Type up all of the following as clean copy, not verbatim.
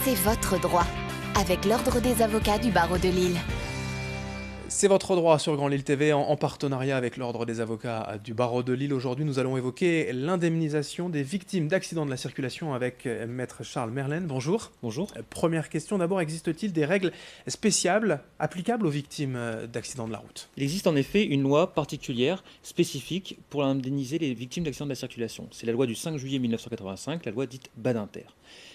C'est votre droit, avec l'Ordre des avocats du barreau de Lille. C'est votre droit sur Grand Lille TV en partenariat avec l'Ordre des avocats du barreau de Lille. Aujourd'hui, nous allons évoquer l'indemnisation des victimes d'accidents de la circulation avec Maître Charles Merlenne. Bonjour. Bonjour. Première question d'abord, existe-t-il des règles spéciales applicables aux victimes d'accidents de la route? Il existe en effet une loi particulière, spécifique, pour indemniser les victimes d'accidents de la circulation. C'est la loi du 5 juillet 1985, la loi dite Badinter.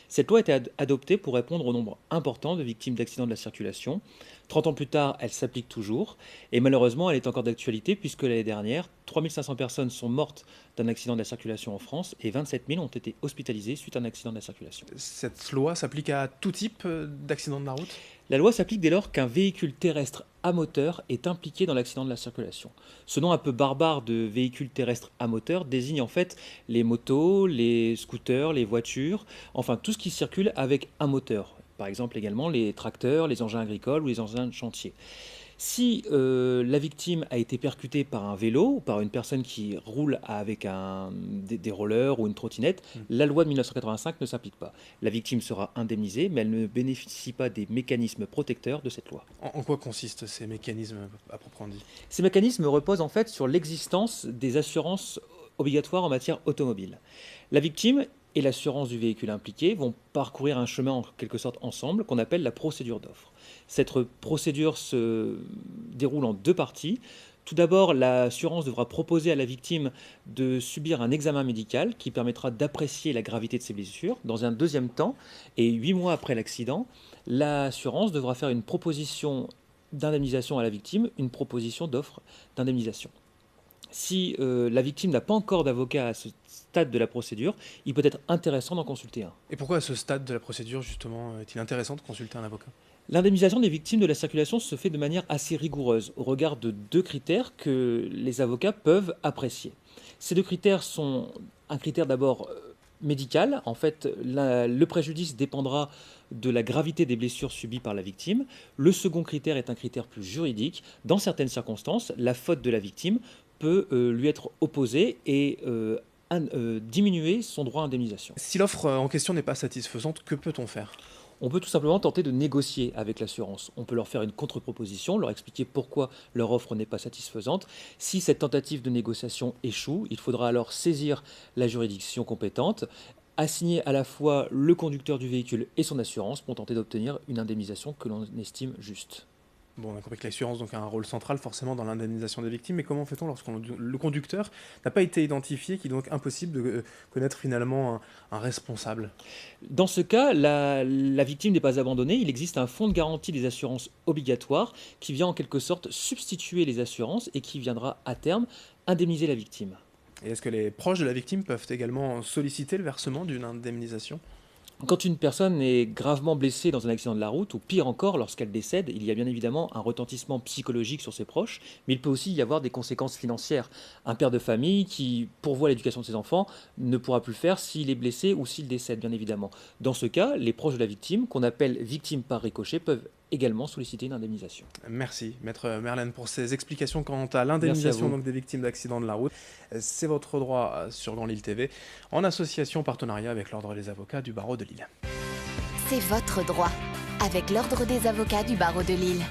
Cette loi a été adoptée pour répondre au nombre important de victimes d'accidents de la circulation. 30 ans plus tard, elle s'applique toujours. Et malheureusement, elle est encore d'actualité puisque l'année dernière, 3500 personnes sont mortes d'un accident de la circulation en France et 27 000 ont été hospitalisées suite à un accident de la circulation. Cette loi s'applique à tout type d'accident de la route? La loi s'applique dès lors qu'un véhicule terrestre à moteur est impliqué dans l'accident de la circulation. Ce nom un peu barbare de véhicule terrestre à moteur désigne en fait les motos, les scooters, les voitures, enfin tout ce qui circule avec un moteur. Par exemple également les tracteurs, les engins agricoles ou les engins de chantier. Si la victime a été percutée par un vélo ou par une personne qui roule avec des rollers ou une trottinette, la loi de 1985 ne s'applique pas. La victime sera indemnisée, mais elle ne bénéficie pas des mécanismes protecteurs de cette loi. En quoi consistent ces mécanismes à proprement dit? Ces mécanismes reposent en fait sur l'existence des assurances obligatoires en matière automobile. La victime et l'assurance du véhicule impliqué vont parcourir un chemin en quelque sorte ensemble qu'on appelle la procédure d'offre. Cette procédure se déroule en deux parties. Tout d'abord, l'assurance devra proposer à la victime de subir un examen médical qui permettra d'apprécier la gravité de ses blessures. Dans un deuxième temps, et 8 mois après l'accident, l'assurance devra faire une proposition d'indemnisation à la victime, une proposition d'offre d'indemnisation. Si la victime n'a pas encore d'avocat à ce stade de la procédure, il peut être intéressant d'en consulter un. Et pourquoi à ce stade de la procédure, justement, est-il intéressant de consulter un avocat? L'indemnisation des victimes de la circulation se fait de manière assez rigoureuse, au regard de deux critères que les avocats peuvent apprécier. Ces deux critères sont un critère d'abord médical. En fait, le préjudice dépendra de la gravité des blessures subies par la victime. Le second critère est un critère plus juridique. Dans certaines circonstances, la faute de la victime peut lui être opposée et diminuer son droit à indemnisation. Si l'offre en question n'est pas satisfaisante, que peut-on faire? On peut tout simplement tenter de négocier avec l'assurance. On peut leur faire une contre-proposition, leur expliquer pourquoi leur offre n'est pas satisfaisante. Si cette tentative de négociation échoue, il faudra alors saisir la juridiction compétente, assigner à la fois le conducteur du véhicule et son assurance pour tenter d'obtenir une indemnisation que l'on estime juste. Bon, on a compris que l'assurance donc, a un rôle central forcément dans l'indemnisation des victimes, mais comment fait-on lorsque le conducteur n'a pas été identifié, qu'il est donc impossible de connaître finalement un responsable? Dans ce cas, la victime n'est pas abandonnée, il existe un fonds de garantie des assurances obligatoires qui vient en quelque sorte substituer les assurances et qui viendra à terme indemniser la victime. Et est-ce que les proches de la victime peuvent également solliciter le versement d'une indemnisation? Quand une personne est gravement blessée dans un accident de la route, ou pire encore, lorsqu'elle décède, il y a bien évidemment un retentissement psychologique sur ses proches, mais il peut aussi y avoir des conséquences financières. Un père de famille qui pourvoit l'éducation de ses enfants ne pourra plus le faire s'il est blessé ou s'il décède, bien évidemment. Dans ce cas, les proches de la victime, qu'on appelle victime par ricochet, peuvent également solliciter une indemnisation. Merci, Maître Merlenne, pour ces explications quant à l'indemnisation donc, des victimes d'accidents de la route. C'est votre droit sur Grand Lille TV, en association partenariat avec l'Ordre des avocats du barreau de Lille. C'est votre droit, avec l'Ordre des avocats du barreau de Lille.